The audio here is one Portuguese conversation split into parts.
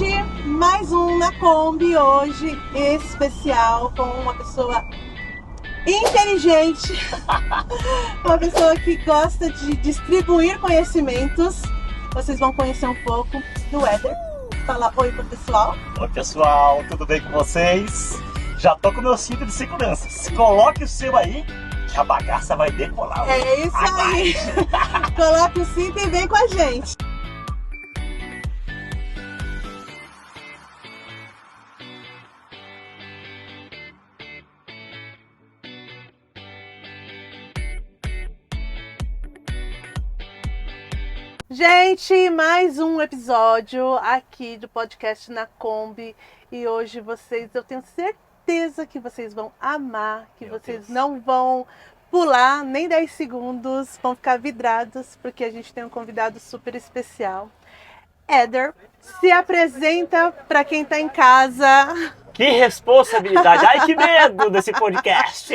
gente, mais um na Kombi hoje, especial, com uma pessoa inteligente, uma pessoa que gosta de distribuir conhecimentos. Vocês vão conhecer um pouco do Éder. Fala oi pro pessoal. Oi pessoal, tudo bem com vocês? Já tô com o meu cinto de segurança. Coloque o seu aí, que a bagaça vai decolar. É isso aí. Coloque o cinto e vem com a gente. Gente, mais um episódio aqui do podcast na Kombi. E hoje eu tenho certeza que vocês vão amar, que vocês não vão pular nem 10 segundos, vão ficar vidrados, porque a gente tem um convidado super especial. Éder, se apresenta para quem está em casa. Que responsabilidade! Ai, que medo desse podcast!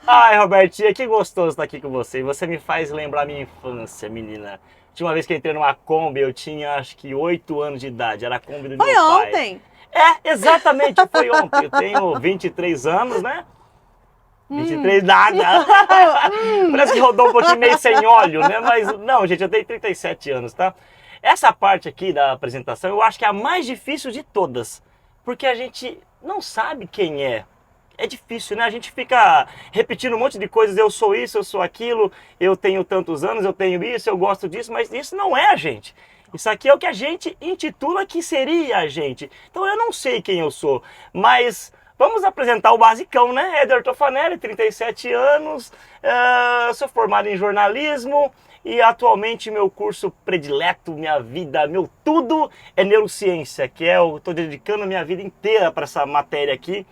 Ai, Robertinha, que gostoso estar aqui com você. E você me faz lembrar minha infância, menina. Tinha uma vez que eu entrei numa Kombi, eu tinha acho que 8 anos de idade. Era a Kombi do meu pai. Foi ontem? É, exatamente, foi ontem. Eu tenho 23 anos, né? 23 nada. Parece que rodou um pouquinho meio sem óleo, né? Mas não, gente, eu tenho 37 anos, tá? Essa parte aqui da apresentação eu acho que é a mais difícil de todas. Porque a gente não sabe quem é. É difícil, né? A gente fica repetindo um monte de coisas. Eu sou isso, eu sou aquilo, eu tenho tantos anos, eu tenho isso, eu gosto disso. Mas isso não é a gente. Isso aqui é o que a gente intitula que seria a gente. Então eu não sei quem eu sou, mas vamos apresentar o basicão, né? Éder Toffanelli, 37 anos, sou formado em jornalismo e atualmente meu curso predileto, minha vida, meu tudo é neurociência, que eu estou dedicando a minha vida inteira para essa matéria aqui,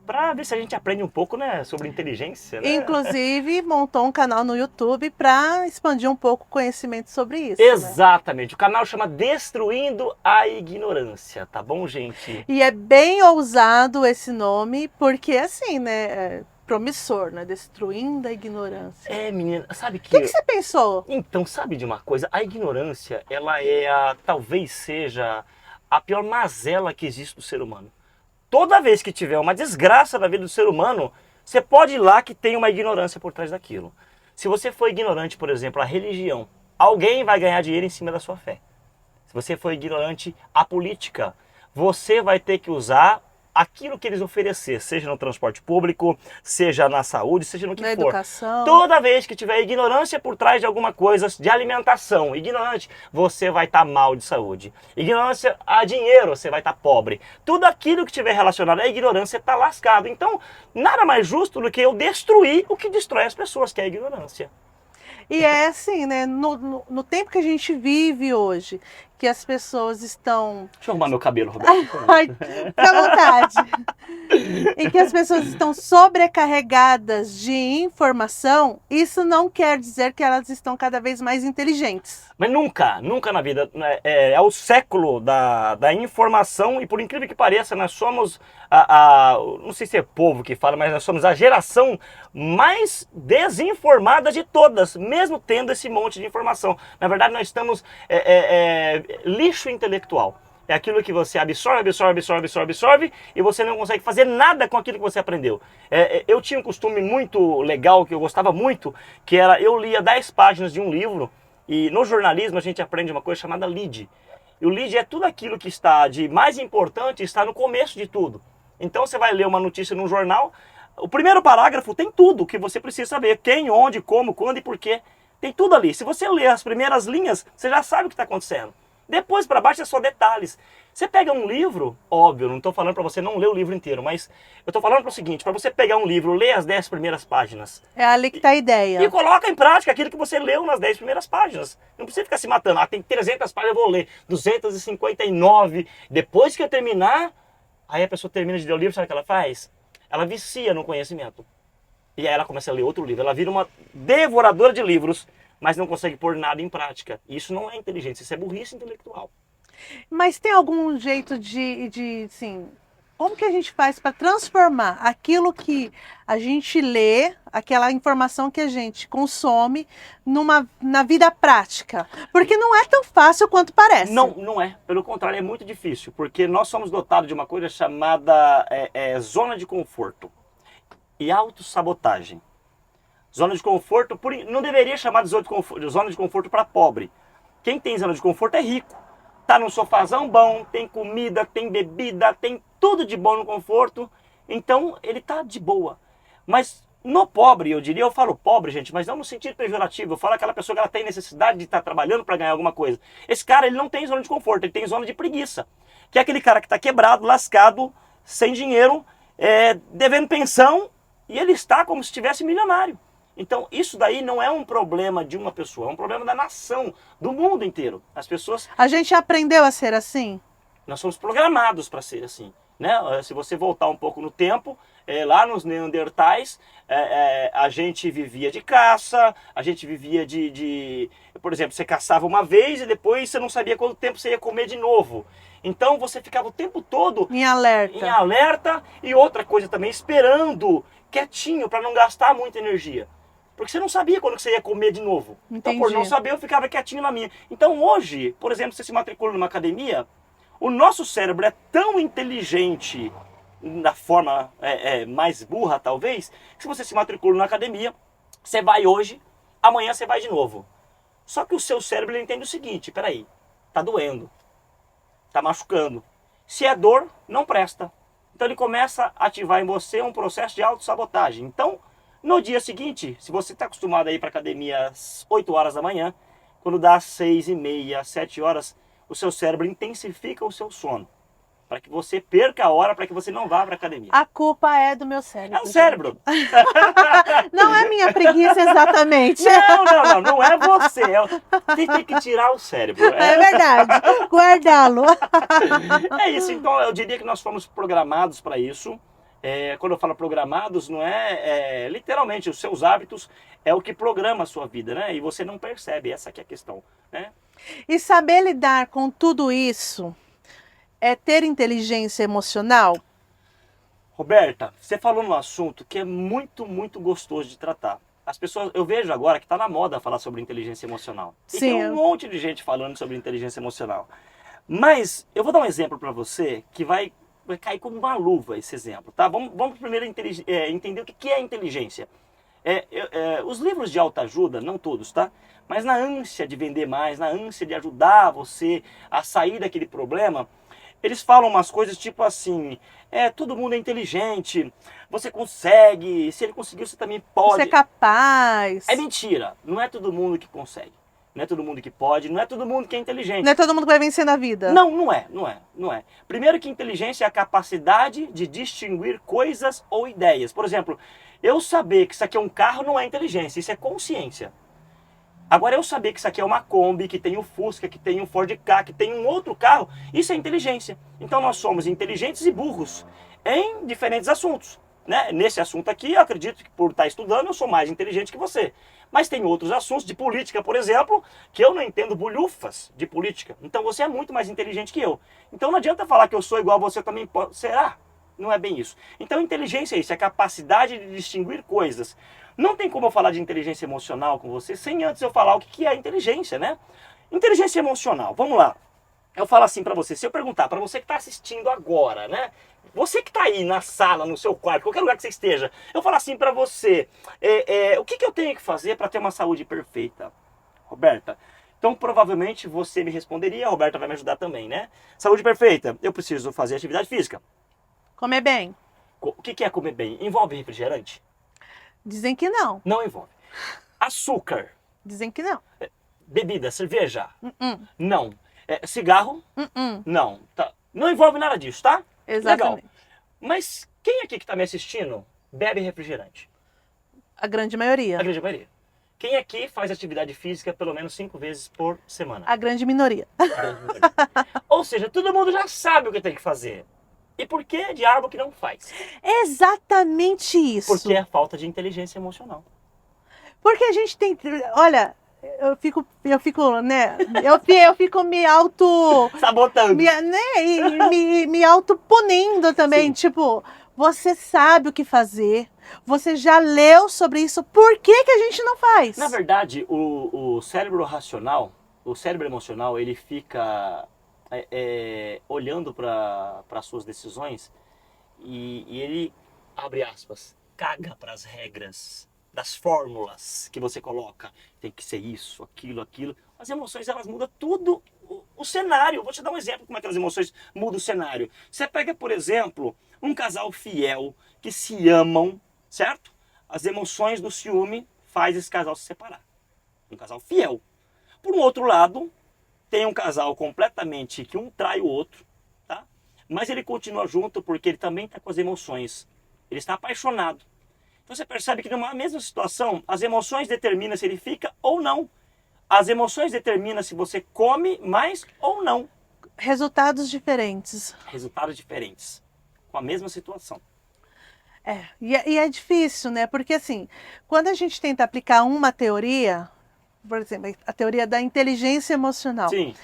para ver se a gente aprende um pouco, né, sobre inteligência, né? Inclusive, montou um canal no YouTube para expandir um pouco o conhecimento sobre isso. Exatamente. Né? O canal chama Destruindo a Ignorância, tá bom, gente? E é bem ousado esse nome, porque assim, né, é promissor, né? Destruindo a ignorância. É, menina, sabe que... O que você pensou? Então, sabe de uma coisa? A ignorância, ela talvez seja a pior mazela que existe do ser humano. Toda vez que tiver uma desgraça na vida do ser humano, você pode ir lá que tem uma ignorância por trás daquilo. Se você for ignorante, por exemplo, à religião, alguém vai ganhar dinheiro em cima da sua fé. Se você for ignorante à política, você vai ter que usar aquilo que eles oferecer, seja no transporte público, seja na saúde, seja no que for. Na educação. Toda vez que tiver ignorância por trás de alguma coisa, de alimentação, ignorante, você vai estar mal de saúde. Ignorância a dinheiro, você vai estar pobre. Tudo aquilo que tiver relacionado à ignorância está lascado. Então, nada mais justo do que eu destruir o que destrói as pessoas, que é a ignorância. E é assim, né? No tempo que a gente vive hoje, que as pessoas estão... Deixa eu arrumar meu cabelo, Roberto. Ai, fica à vontade. E que as pessoas estão sobrecarregadas de informação, isso não quer dizer que elas estão cada vez mais inteligentes. Mas nunca, nunca na vida. É o século da informação e por incrível que pareça, nós somos, não sei se é povo que fala, mas nós somos a geração mais desinformada de todas, mesmo tendo esse monte de informação. Na verdade, nós estamos lixo intelectual. É aquilo que você absorve e você não consegue fazer nada com aquilo que você aprendeu. Eu tinha um costume muito legal, que eu gostava muito, que era, eu lia 10 páginas de um livro, e no jornalismo a gente aprende uma coisa chamada lead. E o lead é tudo aquilo que está de mais importante, está no começo de tudo. Então você vai ler uma notícia num jornal, o primeiro parágrafo tem tudo que você precisa saber. Quem, onde, como, quando e porquê. Tem tudo ali. Se você ler as primeiras linhas, você já sabe o que está acontecendo. Depois para baixo é só detalhes. Você pega um livro, óbvio, não estou falando para você não ler o livro inteiro, mas eu estou falando para o seguinte, para você pegar um livro, ler as 10 primeiras páginas. É ali que está a ideia. E coloca em prática aquilo que você leu nas 10 primeiras páginas. Não precisa ficar se matando. Tem 300 páginas, eu vou ler 259. Depois que eu terminar, aí a pessoa termina de ler o livro, sabe o que ela faz? Ela vicia no conhecimento. E aí ela começa a ler outro livro. Ela vira uma devoradora de livros, mas não consegue pôr nada em prática. Isso não é inteligência, isso é burrice intelectual. Mas tem algum jeito de assim, Como que a gente faz para transformar aquilo que a gente lê, aquela informação que a gente consome, na vida prática? Porque não é tão fácil quanto parece. Não é. Pelo contrário, é muito difícil. Porque nós somos dotados de uma coisa chamada zona de conforto e autossabotagem. Zona de conforto, não deveria chamar de zona de conforto para pobre. Quem tem zona de conforto é rico. Tá num sofazão bom, tem comida, tem bebida, tem tudo de bom no conforto. Então ele tá de boa. Mas no pobre, eu falo pobre, gente, mas não no sentido pejorativo. Eu falo aquela pessoa que ela tem necessidade de estar trabalhando para ganhar alguma coisa. Esse cara, ele não tem zona de conforto, ele tem zona de preguiça. Que é aquele cara que está quebrado, lascado, sem dinheiro, devendo pensão, e ele está como se estivesse milionário. Então, isso daí não é um problema de uma pessoa, é um problema da nação, do mundo inteiro. As pessoas... A gente aprendeu a ser assim? Nós somos programados para ser assim, né? Se você voltar um pouco no tempo, lá nos Neandertais, a gente vivia de caça, a gente vivia por exemplo, você caçava uma vez e depois você não sabia quanto tempo você ia comer de novo. Então você ficava o tempo todo em alerta e outra coisa também, esperando quietinho para não gastar muita energia. Porque você não sabia quando você ia comer de novo. Entendi. Então, por não saber, eu ficava quietinho na minha. Então, hoje, por exemplo, você se matricula numa academia, o nosso cérebro é tão inteligente, da forma mais burra, talvez, que se você se matricula numa academia, você vai hoje, amanhã você vai de novo. Só que o seu cérebro ele entende o seguinte, peraí, tá doendo, tá machucando. Se é dor, não presta. Então, ele começa a ativar em você um processo de autossabotagem. Então, no dia seguinte, se você está acostumado a ir para a academia às 8 horas da manhã, quando dá às 6h30, 7 horas, o seu cérebro intensifica o seu sono. Para que você perca a hora, para que você não vá para a academia. A culpa é do meu cérebro. É o cérebro. Não é minha preguiça exatamente. Não é você. Tem que tirar o cérebro. É verdade, guardá-lo. É isso, então eu diria que nós fomos programados para isso. Quando eu falo programados, não literalmente, os seus hábitos é o que programa a sua vida, né? E você não percebe, essa que é a questão, né? E saber lidar com tudo isso é ter inteligência emocional? Roberta, você falou num assunto que é muito, muito gostoso de tratar. As pessoas, eu vejo agora que está na moda falar sobre inteligência emocional. E Sim. tem um monte de gente falando sobre inteligência emocional. Mas eu vou dar um exemplo para você que vai cair como uma luva esse exemplo, tá? Vamos primeiro entender o que é inteligência. Os livros de autoajuda, não todos, tá? Mas na ânsia de vender mais, na ânsia de ajudar você a sair daquele problema, eles falam umas coisas tipo assim, todo mundo é inteligente, você consegue, se ele conseguiu, você também pode. Você é capaz. É mentira, não é todo mundo que consegue. Não é todo mundo que pode, não é todo mundo que é inteligente. Não é todo mundo que vai vencer na vida. Não é. Primeiro que inteligência é a capacidade de distinguir coisas ou ideias. Por exemplo, eu saber que isso aqui é um carro não é inteligência, isso é consciência. Agora eu saber que isso aqui é uma Kombi, que tem um Fusca, que tem um Ford Ka, que tem um outro carro, isso é inteligência. Então nós somos inteligentes e burros em diferentes assuntos, né? Nesse assunto aqui, eu acredito que por estar estudando eu sou mais inteligente que você. Mas tem outros assuntos de política, por exemplo, que eu não entendo bulhufas de política. Então você é muito mais inteligente que eu. Então não adianta falar que eu sou igual a você também. Será? Não é bem isso. Então inteligência é isso, é a capacidade de distinguir coisas. Não tem como eu falar de inteligência emocional com você sem antes eu falar o que é inteligência, né? Inteligência emocional, vamos lá. Eu falo assim pra você, se eu perguntar pra você que tá assistindo agora, né? Você que tá aí na sala, no seu quarto, qualquer lugar que você esteja, eu falo assim pra você, o que eu tenho que fazer pra ter uma saúde perfeita? Roberta, então provavelmente você me responderia, a Roberta vai me ajudar também, né? Saúde perfeita, eu preciso fazer atividade física. Comer bem. O que é comer bem? Envolve refrigerante? Dizem que não. Não envolve. Açúcar? Dizem que não. Bebida, cerveja? Não. Cigarro? Não. Tá. Não envolve nada disso, tá? Exatamente. Legal. Mas quem aqui que está me assistindo bebe refrigerante? A grande maioria. A grande maioria. Quem aqui faz atividade física pelo menos 5 vezes por semana? A grande minoria. A grande maioria. Ou seja, todo mundo já sabe o que tem que fazer. E por que diabo que não faz? Exatamente isso. Porque é a falta de inteligência emocional. Porque a gente tem... Olha, eu fico, né? Eu fico me auto... Sabotando. Me autopunindo também. Sim. Tipo, você sabe o que fazer. Você já leu sobre isso. Por que que a gente não faz? Na verdade, o cérebro racional, o cérebro emocional, ele fica olhando para as suas decisões e ele, abre aspas, caga para as regras das fórmulas que você coloca. Tem que ser isso, aquilo, aquilo. As emoções, elas mudam tudo o cenário. Vou te dar um exemplo como é que as emoções mudam o cenário. Você pega, por exemplo, um casal fiel que se amam, certo? As emoções do ciúme faz esse casal se separar. Um casal fiel. Por um outro lado, tem um casal completamente que um trai o outro, tá? Mas ele continua junto porque ele também está com as emoções. Ele está apaixonado. Então você percebe que numa mesma situação, as emoções determinam se ele fica ou não. As emoções determinam se você come mais ou não. Resultados diferentes. Resultados diferentes. Com a mesma situação. E é difícil, né? Porque assim, quando a gente tenta aplicar uma teoria, por exemplo, a teoria da inteligência emocional. Sim.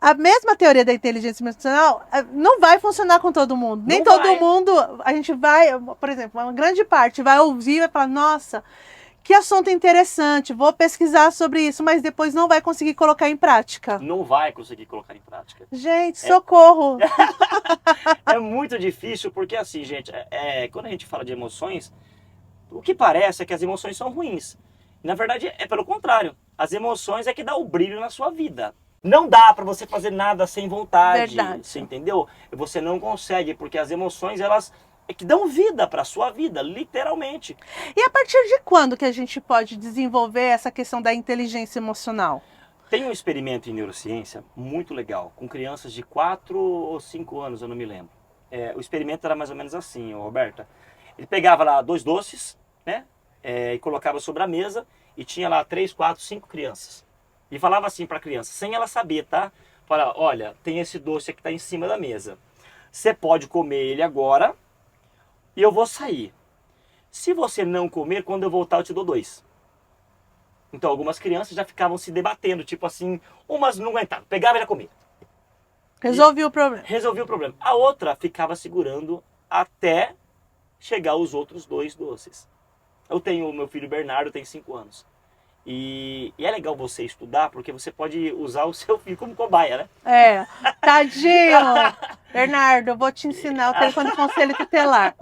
A mesma teoria da inteligência emocional não vai funcionar com todo mundo. Nem Não todo vai. mundo, a gente vai, por exemplo, uma grande parte vai ouvir e vai falar, nossa, que assunto interessante, vou pesquisar sobre isso, mas depois não vai conseguir colocar em prática. Não vai conseguir colocar em prática. Gente, socorro! É muito difícil porque assim, gente, quando a gente fala de emoções, o que parece é que as emoções são ruins. Na verdade, é pelo contrário. As emoções é que dá o brilho na sua vida. Não dá pra você fazer nada sem vontade. Verdade. Você entendeu? Você não consegue, porque as emoções, elas é que dão vida pra sua vida, literalmente. E a partir de quando que a gente pode desenvolver essa questão da inteligência emocional? Tem um experimento em neurociência muito legal, com crianças de 4 ou 5 anos, eu não me lembro. O experimento era mais ou menos assim, Roberta. Ele pegava lá 2 doces, né? E colocava sobre a mesa e tinha lá 3, 4, 5 crianças. E falava assim para a criança, sem ela saber, tá? Fala, olha, tem esse doce aqui que está em cima da mesa. Você pode comer ele agora e eu vou sair. Se você não comer, quando eu voltar eu te dou 2. Então algumas crianças já ficavam se debatendo, tipo assim, umas não aguentavam, pegava e já comia. Resolvi o problema. Resolvia o problema. A outra ficava segurando até chegar os outros 2 doces. Eu tenho o meu filho Bernardo, tem 5 anos. E é legal você estudar, porque você pode usar o seu filho como cobaia, né? Tadinho! Bernardo, eu vou te ensinar o telefone de conselho tutelar.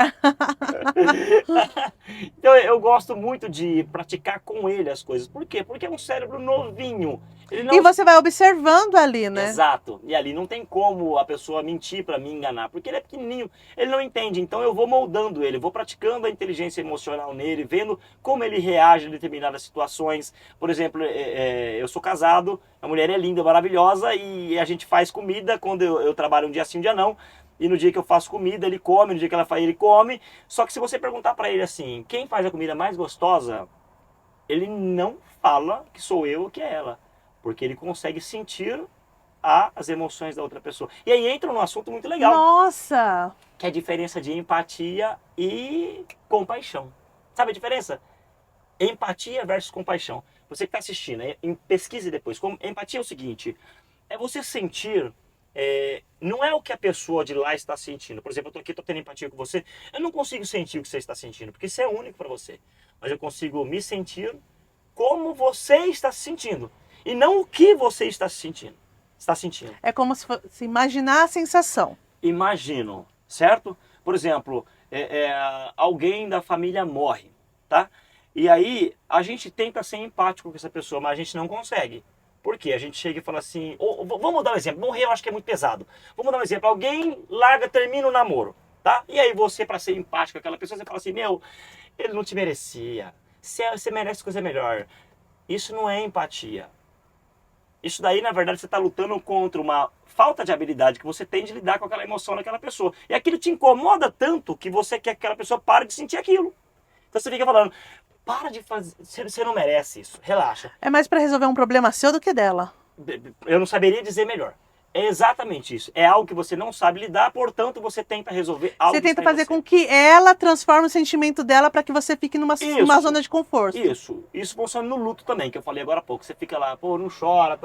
Então eu gosto muito de praticar com ele as coisas. Por quê? Porque é um cérebro novinho. Ele não... E você vai observando ali, né? Exato. E ali não tem como a pessoa mentir para me enganar, porque ele é pequenininho, ele não entende. Então eu vou moldando ele, vou praticando a inteligência emocional nele, vendo como ele reage a determinadas situações. Por exemplo, eu sou casado, a mulher é linda, maravilhosa e a gente faz comida quando eu trabalho um dia sim, um dia não. E no dia que eu faço comida, ele come, no dia que ela faz, ele come. Só que se você perguntar para ele assim, quem faz a comida mais gostosa, ele não fala que sou eu ou que é ela. Porque ele consegue sentir as emoções da outra pessoa. E aí entra num assunto muito legal. Nossa! Que é a diferença de empatia e compaixão. Sabe a diferença? Empatia versus compaixão. Você que está assistindo, pesquise depois. Empatia é o seguinte, é você sentir... não é o que a pessoa de lá está sentindo. Por exemplo, eu estou aqui, estou tendo empatia com você. Eu não consigo sentir o que você está sentindo, porque isso é único para você. Mas eu consigo me sentir como você está se sentindo. E não o que você está sentindo. É como se fosse imaginar a sensação. Imagino, certo? Por exemplo, alguém da família morre, tá? E aí a gente tenta ser empático com essa pessoa, mas a gente não consegue. Por quê? A gente chega e fala assim, vamos dar um exemplo, morrer eu acho que é muito pesado. Vamos dar um exemplo, alguém termina o namoro, tá? E aí você, para ser empático com aquela pessoa, você fala assim, meu, ele não te merecia, você merece coisa melhor. Isso não é empatia. Isso daí, na verdade, você está lutando contra uma falta de habilidade que você tem de lidar com aquela emoção daquela pessoa. E aquilo te incomoda tanto que você quer que aquela pessoa pare de sentir aquilo. Então você fica falando, para de fazer, você não merece isso, relaxa. É mais para resolver um problema seu do que dela. Eu não saberia dizer melhor. É exatamente isso. É algo que você não sabe lidar, portanto você tenta resolver algo Você que tenta está em fazer você. com que ela transforme o sentimento dela para que você fique numa Isso, zona de conforto. isso funciona no luto também, que eu falei agora há pouco. Você fica lá, pô, não chora.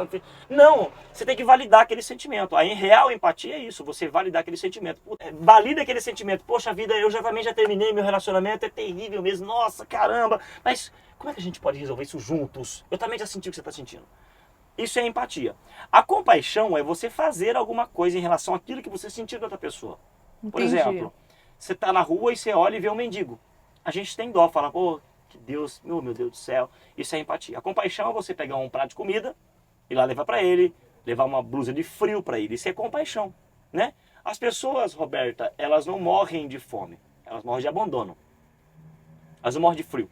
Não, você tem que validar aquele sentimento. A real empatia é isso, você validar aquele sentimento. Valida aquele sentimento. Poxa vida, eu também já terminei meu relacionamento, é terrível mesmo, nossa, caramba. Mas como é que a gente pode resolver isso juntos? Eu também já senti o que você está sentindo. Isso é empatia. A compaixão é você fazer alguma coisa em relação àquilo que você sentiu da outra pessoa. Por Entendi. exemplo, você está na rua e você olha e vê um mendigo. A gente tem dó, fala, pô, que Deus, meu Deus do céu. Isso é empatia. A compaixão é você pegar um prato de comida, ir lá levar para ele, levar uma blusa de frio para ele. Isso é compaixão, né? As pessoas, Roberta, elas não morrem de fome. Elas morrem de abandono. Elas não morrem de frio.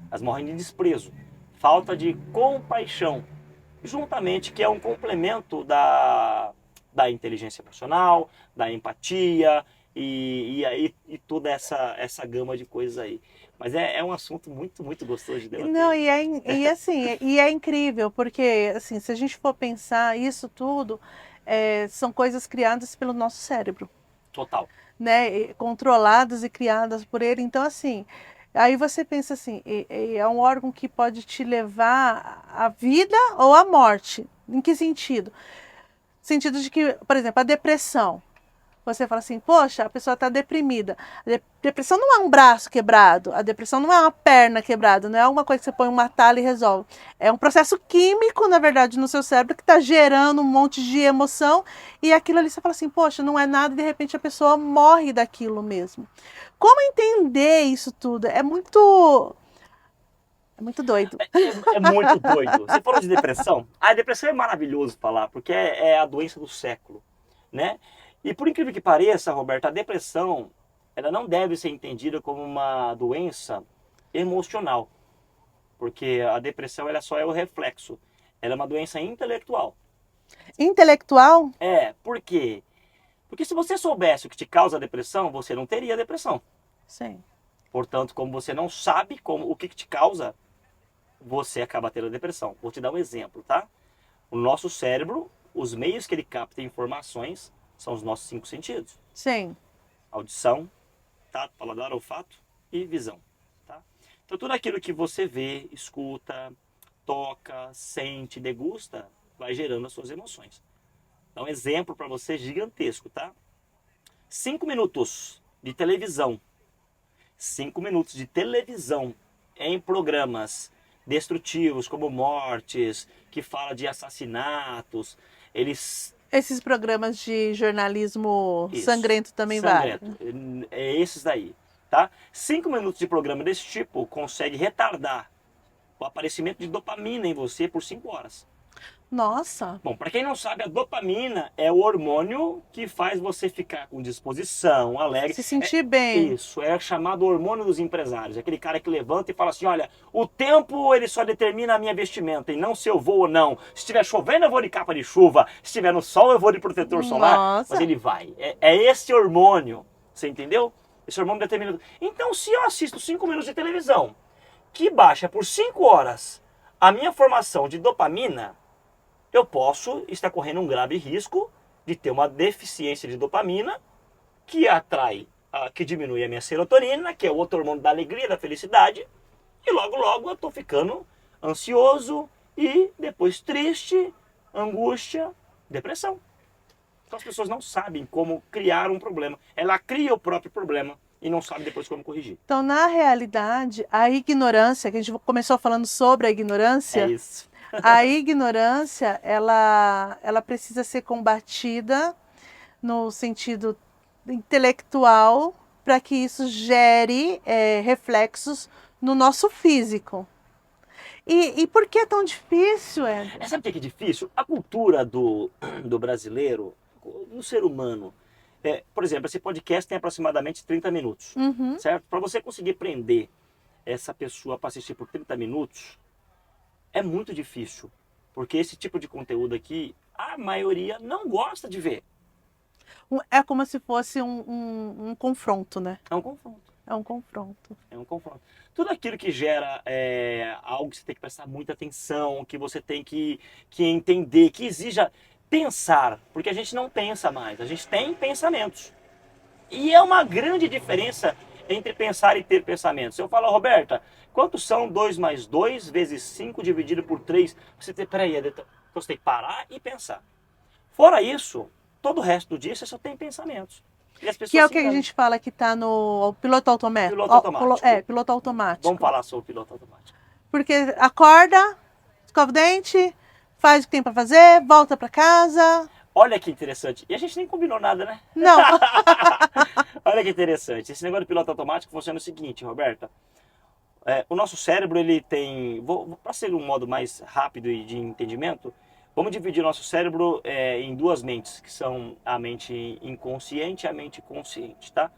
Elas morrem de desprezo. Falta de compaixão. Juntamente, que é um complemento da inteligência emocional, da empatia e toda essa gama de coisas aí. Mas é um assunto muito, muito gostoso de Não, debater. e é incrível, porque assim, se a gente for pensar isso tudo, são coisas criadas pelo nosso cérebro, Total. né? Controladas e criadas por ele. Então, assim, aí você pensa assim, é um órgão que pode te levar à vida ou à morte. Em que sentido? Sentido de que, por exemplo, a depressão. Você fala assim, poxa, a pessoa está deprimida. Depressão não é um braço quebrado, a depressão não é uma perna quebrada, não é uma coisa que você põe uma tala e resolve. É um processo químico, na verdade, no seu cérebro que está gerando um monte de emoção e aquilo ali você fala assim, poxa, não é nada e de repente a pessoa morre daquilo mesmo. Como entender isso tudo? É muito doido. É muito doido. Você falou de depressão. A depressão é maravilhoso falar, porque é a doença do século, né? E por incrível que pareça, Roberta, a depressão, ela não deve ser entendida como uma doença emocional, porque a depressão ela só é o reflexo. Ela é uma doença intelectual. Intelectual? Por quê? Porque se você soubesse o que te causa a depressão, você não teria depressão. Sim. Portanto, como você não sabe o que te causa, você acaba tendo a depressão. Vou te dar um exemplo, tá? O nosso cérebro, os meios que ele capta informações são os nossos 5 sentidos. Sim. Audição, tato, paladar, olfato e visão. Tá? Então tudo aquilo que você vê, escuta, toca, sente, degusta, vai gerando as suas emoções. Dá um exemplo para você gigantesco, tá? 5 minutos de televisão. 5 minutos de televisão em programas destrutivos, como mortes, que fala de assassinatos, eles... Esses programas de jornalismo Isso, sangrento também vale. sangrento, é esses daí, tá? 5 minutos de programa desse tipo consegue retardar o aparecimento de dopamina em você por 5 horas. Nossa. Bom, para quem não sabe, a dopamina é o hormônio que faz você ficar com disposição, alegre. Se sentir bem. Isso, é chamado hormônio dos empresários. Aquele cara que levanta e fala assim, olha, o tempo ele só determina a minha vestimenta e não se eu vou ou não. Se estiver chovendo eu vou de capa de chuva, se estiver no sol eu vou de protetor solar. Nossa. Mas ele vai. É esse hormônio, você entendeu? Esse hormônio determina... Então, se eu assisto 5 minutos de televisão, que baixa por 5 horas a minha formação de dopamina, eu posso estar correndo um grave risco de ter uma deficiência de dopamina que atrai, que diminui a minha serotonina, que é o outro hormônio da alegria, da felicidade, e logo logo eu estou ficando ansioso e depois triste, angústia, depressão. Então as pessoas não sabem como criar um problema. Ela cria o próprio problema e não sabe depois como corrigir. Então, na realidade, a ignorância, que a gente começou falando sobre a É ignorância, isso. a ignorância, ela precisa ser combatida no sentido intelectual para que isso gere reflexos no nosso físico. E por que é tão difícil, Eder? Sabe o que é difícil? A cultura do brasileiro, do ser humano. Por exemplo, esse podcast tem aproximadamente 30 minutos, Uhum. certo? Para você conseguir prender essa pessoa para assistir por 30 minutos, é muito difícil. Porque esse tipo de conteúdo aqui, a maioria não gosta de ver. É como se fosse um confronto, né? É um confronto. É um confronto. É um confronto. Tudo aquilo que gera algo que você tem que prestar muita atenção, que você tem que entender, que exija pensar, porque a gente não pensa mais, a gente tem pensamentos. E é uma grande diferença entre pensar e ter pensamentos. Eu falo, Roberta, quantos são 2 mais 2 vezes 5 dividido por 3? Você tem, peraí, então você tem que parar e pensar. Fora isso, todo o resto do dia você só tem pensamentos. E as pessoas Que é o que a gente fala que está no piloto automático. Piloto automático. Piloto automático. Vamos falar sobre o piloto automático. Porque acorda, escova o dente, faz o que tem para fazer, volta para casa. Olha que interessante. E a gente nem combinou nada, né? Não. Olha que interessante. Esse negócio do piloto automático funciona o seguinte, Roberta. O nosso cérebro, ele tem... Para ser um modo mais rápido e de entendimento, vamos dividir o nosso cérebro em duas mentes, que são a mente inconsciente e a mente consciente, tá?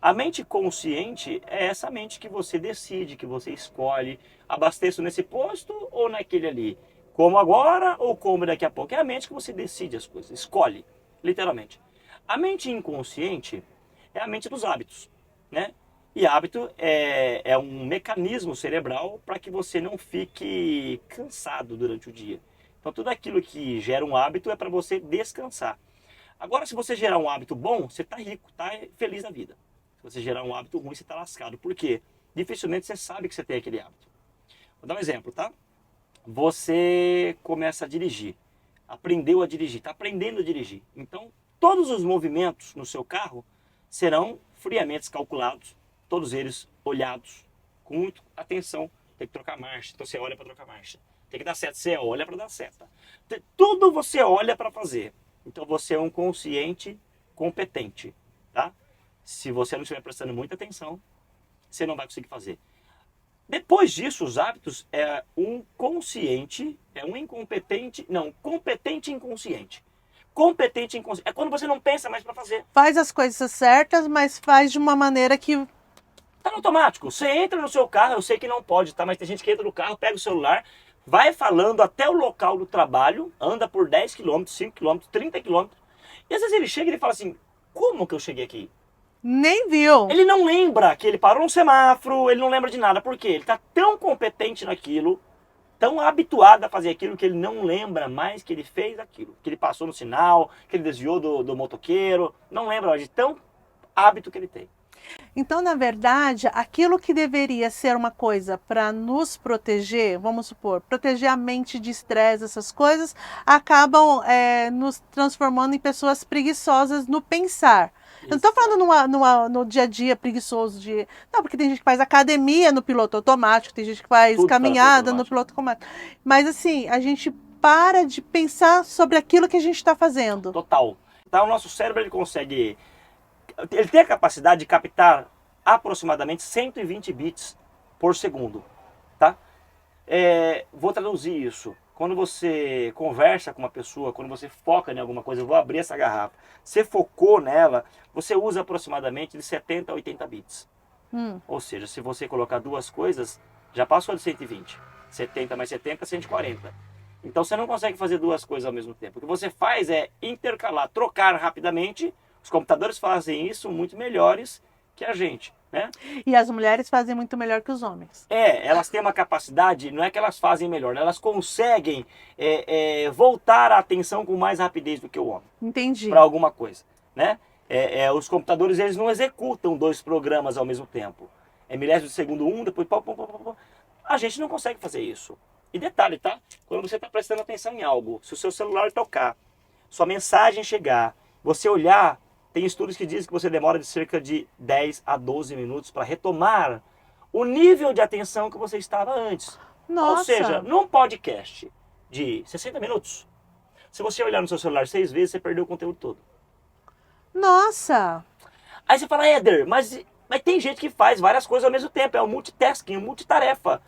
A mente consciente é essa mente que você decide, que você escolhe. Abasteço nesse posto ou naquele ali? Como agora ou como daqui a pouco? É a mente que você decide as coisas, escolhe, literalmente. A mente inconsciente é a mente dos hábitos, né? E hábito é um mecanismo cerebral para que você não fique cansado durante o dia. Então tudo aquilo que gera um hábito é para você descansar. Agora, se você gerar um hábito bom, você está rico, está feliz na vida. Se você gerar um hábito ruim, você está lascado. Por quê? Dificilmente você sabe que você tem aquele hábito. Vou dar um exemplo, tá? Você começa a dirigir, aprendeu a dirigir, está aprendendo a dirigir. Então, todos os movimentos no seu carro serão friamente calculados, todos eles olhados com muita atenção. Tem que trocar marcha, então você olha para trocar marcha. Tem que dar seta, você olha para dar seta. Tudo você olha para fazer. Então, você é um consciente competente, tá? Se você não estiver prestando muita atenção, você não vai conseguir fazer. Depois disso, os hábitos é um consciente, é um incompetente, não, competente inconsciente. Competente inconsciente. É quando você não pensa mais para fazer. Faz as coisas certas, mas faz de uma maneira que... Tá no automático. Você entra no seu carro, eu sei que não pode, tá? Mas tem gente que entra no carro, pega o celular, vai falando até o local do trabalho, anda por 10 km, 5 km, 30 km. E às vezes ele chega e ele fala assim, como que eu cheguei aqui? Nem viu. Ele não lembra que ele parou no semáforo, ele não lembra de nada. Por quê? Ele está tão competente naquilo, tão habituado a fazer aquilo, que ele não lembra mais que ele fez aquilo. Que ele passou no sinal, que ele desviou do motoqueiro. Não lembra de tão hábito que ele tem. Então, na verdade, aquilo que deveria ser uma coisa para nos proteger, vamos supor, proteger a mente de estresse, essas coisas, acabam nos transformando em pessoas preguiçosas no pensar. Eu não estou falando no dia a dia preguiçoso de... Não, porque tem gente que faz academia no piloto automático, tem gente que faz Tudo caminhada no piloto automático. Mas assim, a gente para de pensar sobre aquilo que a gente está fazendo. Total. Então, o nosso cérebro ele consegue... Ele tem a capacidade de captar aproximadamente 120 bits por segundo, tá? Vou traduzir isso. Quando você conversa com uma pessoa, quando você foca em alguma coisa, eu vou abrir essa garrafa. Você focou nela, você usa aproximadamente de 70 a 80 bits. Ou seja, se você colocar duas coisas, já passou de 120. 70 mais 70, 140. Então você não consegue fazer duas coisas ao mesmo tempo. O que você faz é intercalar, trocar rapidamente. Os computadores fazem isso muito melhores que a gente, né? E as mulheres fazem muito melhor que os homens. Elas têm uma capacidade, não é que elas fazem melhor, elas conseguem voltar a atenção com mais rapidez do que o homem. Entendi. Para alguma coisa, né? Os computadores, eles não executam 2 programas ao mesmo tempo. É milésimo de segundo um, depois... A gente não consegue fazer isso. E detalhe, tá? Quando você está prestando atenção em algo, se o seu celular tocar, sua mensagem chegar, você olhar... Tem estudos que dizem que você demora de cerca de 10 a 12 minutos para retomar o nível de atenção que você estava antes. Nossa. Ou seja, num podcast de 60 minutos, se você olhar no seu celular 6 vezes, você perdeu o conteúdo todo. Nossa! Aí você fala, Éder, mas tem gente que faz várias coisas ao mesmo tempo. É o multitasking, o multitarefa.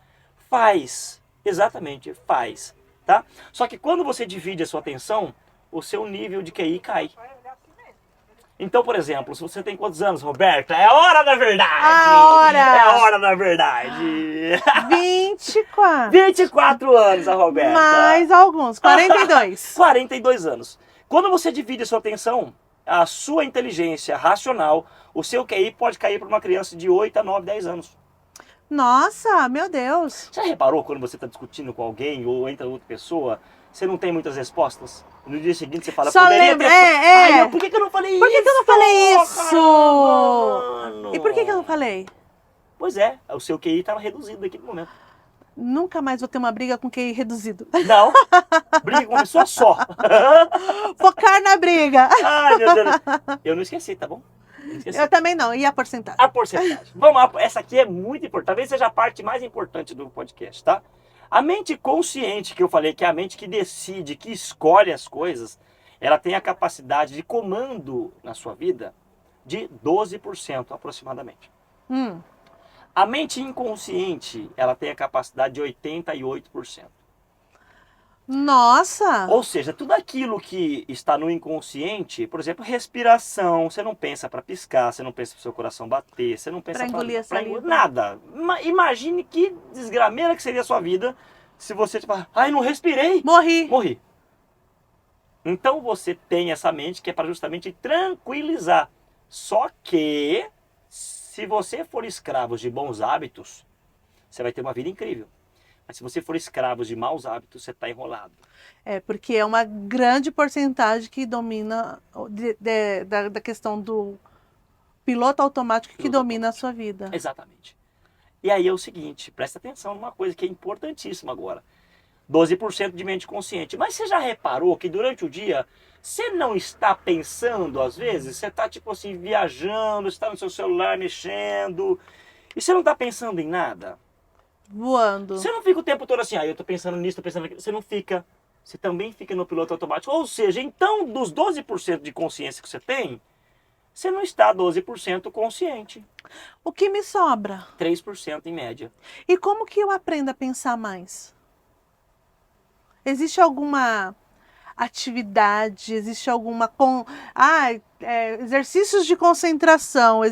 Faz. Exatamente, faz. Tá? Só que quando você divide a sua atenção, o seu nível de QI cai. Então, por exemplo, se você tem quantos anos, Roberta? É hora da verdade! É hora da verdade! 24! 24 anos, a Roberta! Mais alguns, 42. 42 anos. Quando você divide a sua atenção, a sua inteligência racional, o seu QI pode cair para uma criança de 8 a 9, 10 anos. Nossa, meu Deus! Já reparou quando você está discutindo com alguém ou entra outra pessoa? você não tem muitas respostas. No dia seguinte você fala, Só lembra, Ai, por que eu não falei isso? Por que eu não falei isso? Caramba, mano. E por que eu não falei? Pois é, o seu QI estava reduzido naquele momento. Nunca mais vou ter uma briga com QI reduzido. Não, briga com uma pessoa só. Focar na briga. Ai, meu Deus. Eu não esqueci, tá bom? Não esqueci. Eu também não. E a porcentagem? A porcentagem. Vamos lá, essa aqui é muito importante. Talvez seja a parte mais importante do podcast, tá? A mente consciente, que eu falei, que é a mente que decide, que escolhe as coisas, ela tem a capacidade de comando na sua vida de 12% aproximadamente. A mente inconsciente, ela tem a capacidade de 88%. Nossa! Ou seja, tudo aquilo que está no inconsciente, por exemplo, respiração, você não pensa para piscar, você não pensa para seu coração bater, você não pensa Pra engolir a saliva. nada. Imagine que desgrameira que seria a sua vida se você tipo, ai, não respirei. Morri. Então você tem essa mente que é para justamente tranquilizar. Só que se você for escravo de bons hábitos, você vai ter uma vida incrível. Mas se você for escravo de maus hábitos, você está enrolado. É, porque é uma grande porcentagem que domina da questão do piloto automático que domina a sua vida. Exatamente. E aí é o seguinte, presta atenção numa coisa que é importantíssima agora. 12% de mente consciente. Mas você já reparou que durante o dia, você não está pensando às vezes? Você está tipo assim, viajando, está no seu celular mexendo, e você não está pensando em nada? Voando. Você não fica o tempo todo assim, eu tô pensando nisso, tô pensando naquilo. Você não fica. Você também fica no piloto automático. Ou seja, então, dos 12% de consciência que você tem, você não está 12% consciente. O que me sobra? 3% em média. E como que eu aprendo a pensar mais? Existe alguma atividade, existe alguma exercícios de concentração,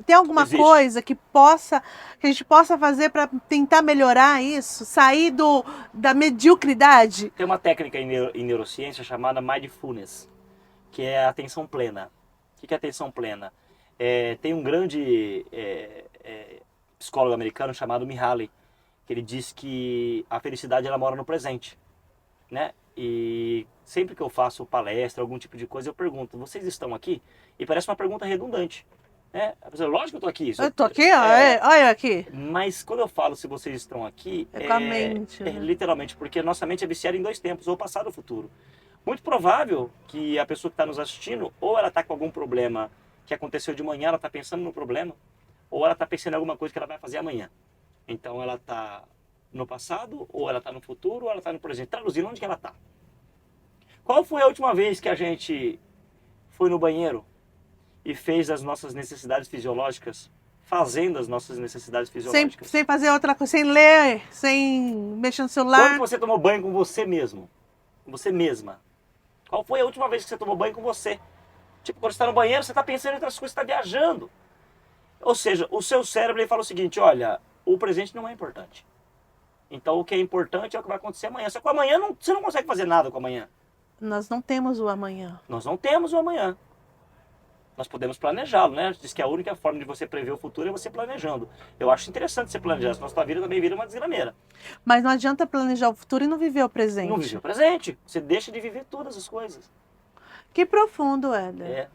tem alguma Existe. coisa que a gente possa fazer para tentar melhorar isso, sair da mediocridade? Tem uma técnica em neurociência chamada mindfulness, que é a atenção plena. O que é atenção plena? Tem um grande psicólogo americano chamado Mihaly, que ele diz que a felicidade ela mora no presente, né? E sempre que eu faço palestra, algum tipo de coisa, eu pergunto, vocês estão aqui? E parece uma pergunta redundante, né? Lógico que eu tô aqui. Eu tô aqui, olha aqui. Mas quando eu falo se vocês estão aqui, com a mente, né? Literalmente, porque nossa mente é viciada em dois tempos, ou passado ou futuro. Muito provável que a pessoa que está nos assistindo, ou ela está com algum problema que aconteceu de manhã, ela está pensando no problema, ou ela está pensando em alguma coisa que ela vai fazer amanhã. Então ela está no passado, ou ela está no futuro, ou ela está no presente. Traduzindo, onde que ela está? Qual foi a última vez que a gente foi no banheiro e fez as nossas necessidades fisiológicas, fazendo as nossas necessidades fisiológicas? Sem fazer outra coisa, sem ler, sem mexer no celular? Quando você tomou banho com você mesmo? Com você mesma? Qual foi a última vez que você tomou banho com você? Tipo, quando você está no banheiro, você está pensando em outras coisas, você está viajando. Ou seja, o seu cérebro ele fala o seguinte, olha, o presente não é importante. Então o que é importante é o que vai acontecer amanhã. Só que o amanhã você não consegue fazer nada com o amanhã. Nós não temos o amanhã. Nós não temos o amanhã. Nós podemos planejá-lo, né? Diz que a única forma de você prever o futuro é você planejando. Eu acho interessante você planejar, senão a sua vida também vira uma desgrameira. Mas não adianta planejar o futuro e não viver o presente. Não viver o presente. Você deixa de viver todas as coisas. Que profundo, Éder.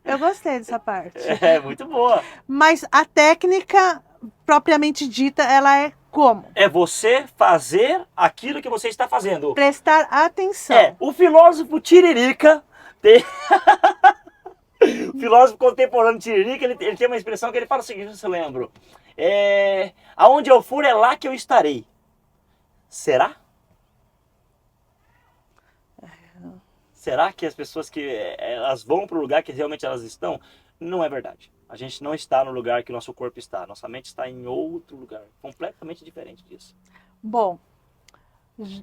Eu gostei dessa parte. É muito boa. Mas a técnica, propriamente dita, ela é como? É você fazer aquilo que você está fazendo. Prestar atenção. O filósofo Tiririca tem... O filósofo contemporâneo Tiririca, ele tem uma expressão que ele fala o seguinte, se eu lembro. Aonde eu for é lá que eu estarei. Será? Será que as pessoas que elas vão para o lugar que realmente elas estão? Não é verdade. A gente não está no lugar que nosso corpo está. Nossa mente está em outro lugar, completamente diferente disso. Bom,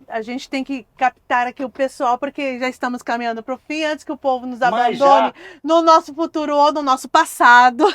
a gente tem que captar aqui o pessoal, porque já estamos caminhando para o fim, antes que o povo nos abandone no nosso futuro ou no nosso passado.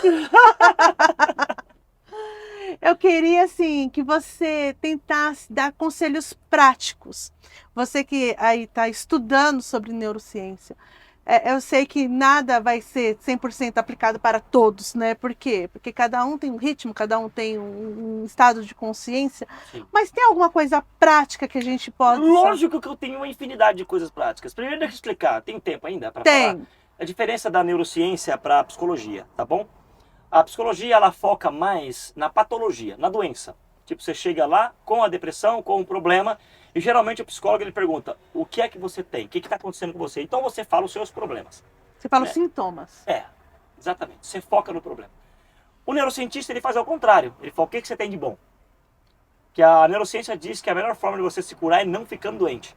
Eu queria, assim, que você tentasse dar conselhos práticos. Você que aí está estudando sobre neurociência, Eu sei que nada vai ser 100% aplicado para todos, né? Por quê? Porque cada um tem um ritmo, cada um tem um estado de consciência. Sim. Mas tem alguma coisa prática que a gente pode... Lógico que eu tenho uma infinidade de coisas práticas. Primeiro, deixa eu explicar. Tem tempo ainda para falar? A diferença da neurociência para a psicologia, tá bom? A psicologia, ela foca mais na patologia, na doença. Tipo, você chega lá com a depressão, com um problema, e geralmente o psicólogo ele pergunta, o que é que você tem? O que está acontecendo com você? Então você fala os seus problemas. Você fala os sintomas. Exatamente. Você foca no problema. O neurocientista, ele faz ao contrário. Ele fala, o que você tem de bom? Que a neurociência diz que a melhor forma de você se curar é não ficando doente.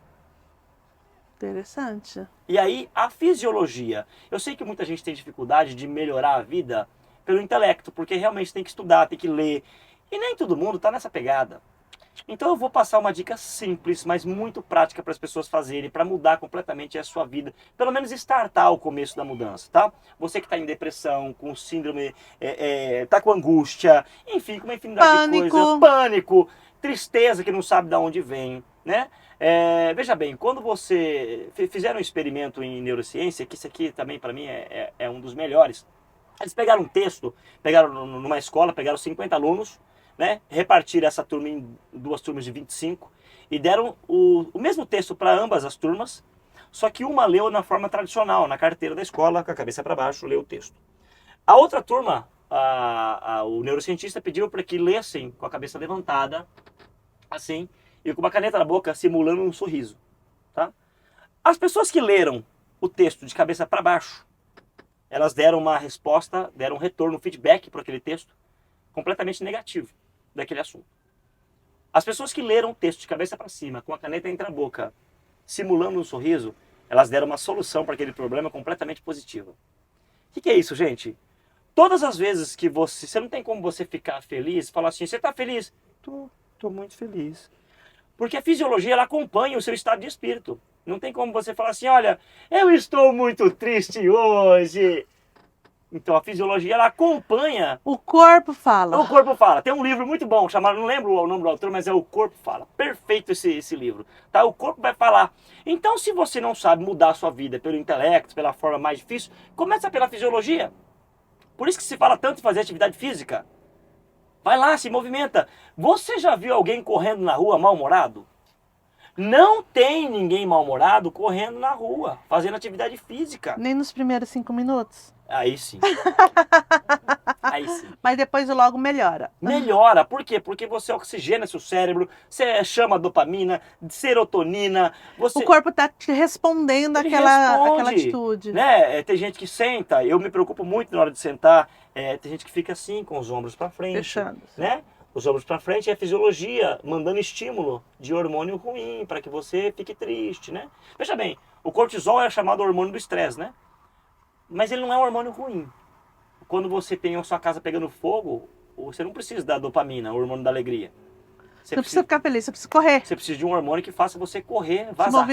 Interessante. E aí, a fisiologia. Eu sei que muita gente tem dificuldade de melhorar a vida pelo intelecto, porque realmente tem que estudar, tem que ler. E nem todo mundo está nessa pegada. Então eu vou passar uma dica simples, mas muito prática para as pessoas fazerem, para mudar completamente a sua vida. Pelo menos startar o começo da mudança, tá? Você que está em depressão, com síndrome, tá com angústia, enfim, com uma infinidade de coisas. Pânico, tristeza que não sabe de onde vem, né? Veja bem, quando você fizeram um experimento em neurociência, que isso aqui também para mim é um dos melhores. Eles pegaram um texto, pegaram numa escola, pegaram 50 alunos, né, repartiram essa turma em 2 turmas de 25 e deram o mesmo texto para ambas as turmas, só que uma leu na forma tradicional, na carteira da escola, com a cabeça para baixo, leu o texto. A outra turma, o neurocientista pediu para que lessem com a cabeça levantada, assim, e com uma caneta na boca, simulando um sorriso. Tá? As pessoas que leram o texto de cabeça para baixo, elas deram uma resposta, deram um retorno, um feedback para aquele texto completamente negativo daquele assunto. As pessoas que leram o texto de cabeça para cima, com a caneta entre a boca, simulando um sorriso, elas deram uma solução para aquele problema completamente positiva. O que é isso, gente? Todas as vezes que você não tem como você ficar feliz, falar assim, você está feliz? Tô muito feliz. Porque a fisiologia, ela acompanha o seu estado de espírito. Não tem como você falar assim, olha, eu estou muito triste hoje. Então a fisiologia, ela acompanha... O corpo fala. O corpo fala. Tem um livro muito bom, chamado, não lembro o nome do autor, mas é O Corpo Fala. Perfeito esse livro. Tá? O corpo vai falar. Então, se você não sabe mudar a sua vida pelo intelecto, pela forma mais difícil, começa pela fisiologia. Por isso que se fala tanto em fazer atividade física. Vai lá, se movimenta. Você já viu alguém correndo na rua mal-humorado? Não tem ninguém mal-humorado correndo na rua, fazendo atividade física. Nem nos primeiros 5 minutos? Aí sim. Aí sim. Mas depois logo melhora. Melhora. Por quê? Porque você oxigena seu cérebro, você chama dopamina, serotonina. O corpo está te respondendo aquela atitude. Né? Tem gente que senta, eu me preocupo muito na hora de sentar. Tem gente que fica assim, com os ombros para frente. Fechando. Né? Os ombros para frente é a fisiologia, mandando estímulo de hormônio ruim, para que você fique triste, né? Veja bem, o cortisol é chamado hormônio do estresse, né? Mas ele não é um hormônio ruim. Quando você tem a sua casa pegando fogo, você não precisa da dopamina, o hormônio da alegria. Você não precisa ficar feliz, você precisa correr. Você precisa de um hormônio que faça você correr, vazar.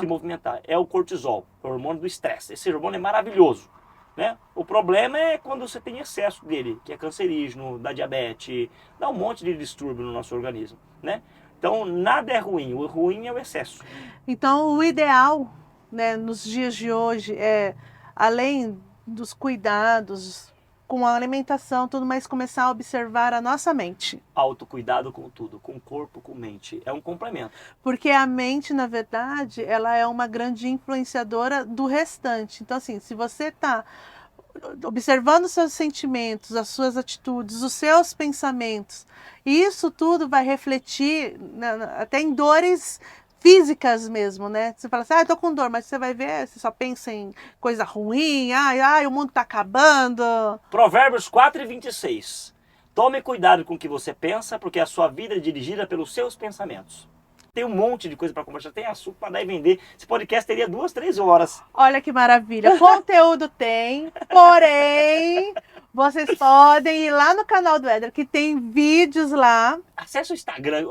Se movimentar. É o cortisol, o hormônio do estresse. Esse hormônio é maravilhoso. Né? O problema é quando você tem excesso dele, que é cancerígeno, dá diabetes, dá um monte de distúrbio no nosso organismo. Né? Então, nada é ruim, o ruim é o excesso. Então, o ideal, né, nos dias de hoje é, além dos cuidados com a alimentação, tudo mais, começar a observar a nossa mente. Autocuidado com tudo, com corpo, com mente. É um complemento. Porque a mente, na verdade, ela é uma grande influenciadora do restante. Então, assim, se você está observando os seus sentimentos, as suas atitudes, os seus pensamentos, isso tudo vai refletir até em dores físicas mesmo, né? Você fala assim, eu tô com dor, mas você vai ver, você só pensa em coisa ruim, o mundo tá acabando. Provérbios 4:26. Tome cuidado com o que você pensa, porque a sua vida é dirigida pelos seus pensamentos. Tem um monte de coisa para conversar, tem assunto para dar e vender. Esse podcast teria 2, 3 horas. Olha que maravilha. Conteúdo tem, porém, vocês podem ir lá no canal do Éder, que tem vídeos lá. Acesse o Instagram.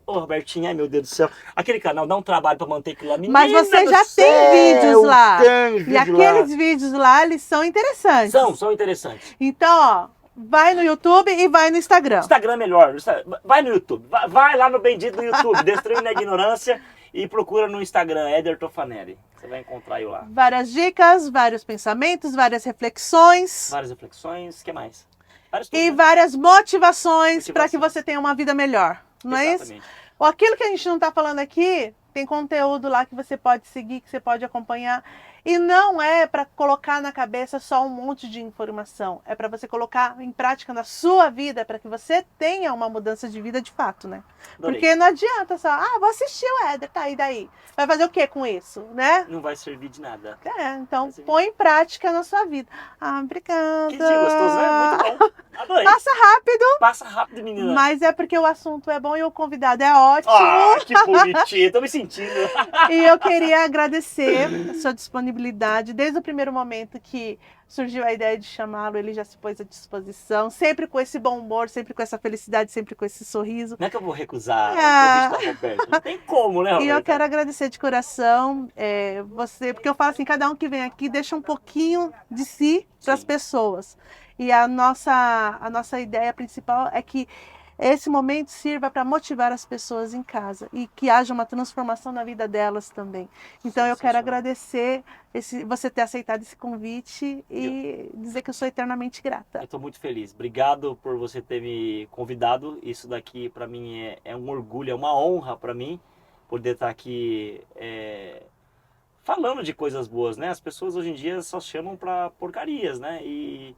Robertinho, ai meu Deus do céu. Aquele canal dá um trabalho para manter aquilo lá. Menina, mas você já tem vídeos lá. E aqueles vídeos lá, eles são interessantes. São interessantes. Então, ó, vai no YouTube e vai no Instagram. Instagram é melhor. Vai no YouTube. Vai lá no bendito do YouTube, Destruindo a Ignorância. E procura no Instagram, Éder Tofanelli. Você vai encontrar eu lá. Várias dicas, vários pensamentos, várias reflexões. Várias reflexões, o que mais? Vários E né? várias motivações para que você tenha uma vida melhor. Não Exatamente. é isso? Ou aquilo que a gente não está falando aqui, tem conteúdo lá que você pode seguir, que você pode acompanhar. E não é para colocar na cabeça só um monte de informação. É para você colocar em prática na sua vida, para que você tenha uma mudança de vida de fato, né? Adorei. Porque não adianta só, vou assistir o Éder, tá, e daí? Vai fazer o que com isso, né? Não vai servir de nada. Então põe em prática na sua vida. Obrigada. Que dia gostoso, né? Muito bom. Adorei. Passa rápido. Passa rápido, menina. Mas é porque o assunto é bom e o convidado é ótimo. Que bonitinho. Tô me sentindo. E eu queria agradecer a sua disponibilidade. Desde o primeiro momento que surgiu a ideia de chamá-lo, ele já se pôs à disposição. Sempre com esse bom humor, sempre com essa felicidade, sempre com esse sorriso. Não é que eu vou recusar o convite do Roberto. Não tem como, né, Roberto? E eu quero agradecer de coração você, porque eu falo assim, cada um que vem aqui deixa um pouquinho de si para as pessoas. E a nossa ideia principal é que esse momento sirva para motivar as pessoas em casa e que haja uma transformação na vida delas também. Então eu quero agradecer você ter aceitado esse convite e dizer que eu sou eternamente grata. Eu estou muito feliz. Obrigado por você ter me convidado. Isso daqui para mim é um orgulho, é uma honra para mim poder estar aqui falando de coisas boas, né? As pessoas hoje em dia só chamam para porcarias, né? E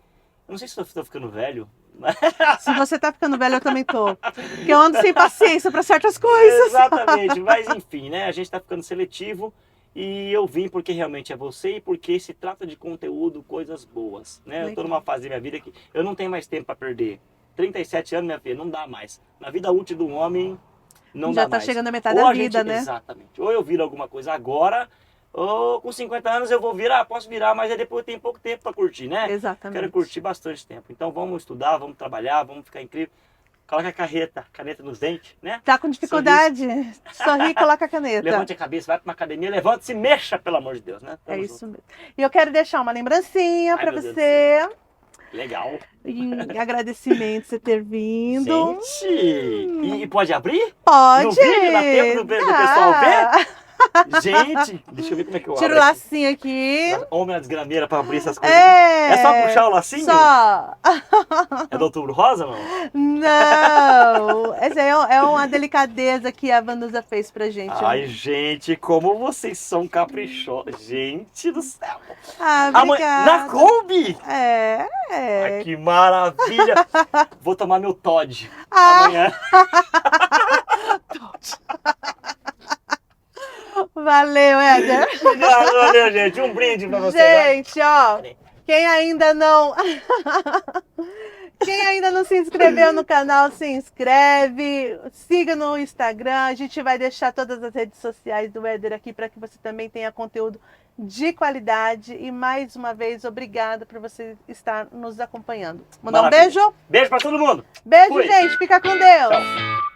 eu não sei se estou ficando velho. Se você tá ficando velho, eu também tô. Porque eu ando sem paciência para certas coisas. Exatamente, mas enfim, né? A gente tá ficando seletivo e eu vim porque realmente é você e porque se trata de conteúdo, coisas boas, né? Eu tô numa fase da minha vida que eu não tenho mais tempo para perder. 37 anos, minha filha, não dá mais. Na vida útil do homem, não dá mais. Já tá chegando a metade da vida, né? Exatamente. Ou eu viro alguma coisa agora, ou com 50 anos eu vou virar, posso virar, mas aí depois eu tenho pouco tempo para curtir, né? Exatamente. Quero curtir bastante tempo. Então vamos estudar, vamos trabalhar, vamos ficar incrível. Coloca a caneta nos dentes, né? Tá com dificuldade? Sorri e coloca a caneta. Levante a cabeça, vai para uma academia, levante, se mexa, pelo amor de Deus, né? É isso mesmo. E eu quero deixar uma lembrancinha para você. Legal. Em agradecimento por você ter vindo. Gente! E pode abrir? Pode! No vídeo, dá tempo do pessoal ver? Gente, deixa eu ver como é que eu abro. Tira o lacinho aqui. Homem a desgrameira pra abrir essas coisas. É só puxar o lacinho? Só. É do Outubro Rosa, não? Não. Essa é uma delicadeza que a Vanusa fez pra gente. Ai, gente, como vocês são caprichosos. Gente do céu. Obrigada. Na Kombi? Ai, que maravilha. Vou tomar meu Todd amanhã. Valeu, Éder. Valeu, gente. Um brinde pra você. Gente, ó, quem ainda não se inscreveu no canal, se inscreve, siga no Instagram, a gente vai deixar todas as redes sociais do Éder aqui para que você também tenha conteúdo de qualidade. E mais uma vez, obrigada por você estar nos acompanhando. Mandar um beijo? Beijo pra todo mundo. Beijo, Fui. gente. Fica com Deus. Tchau.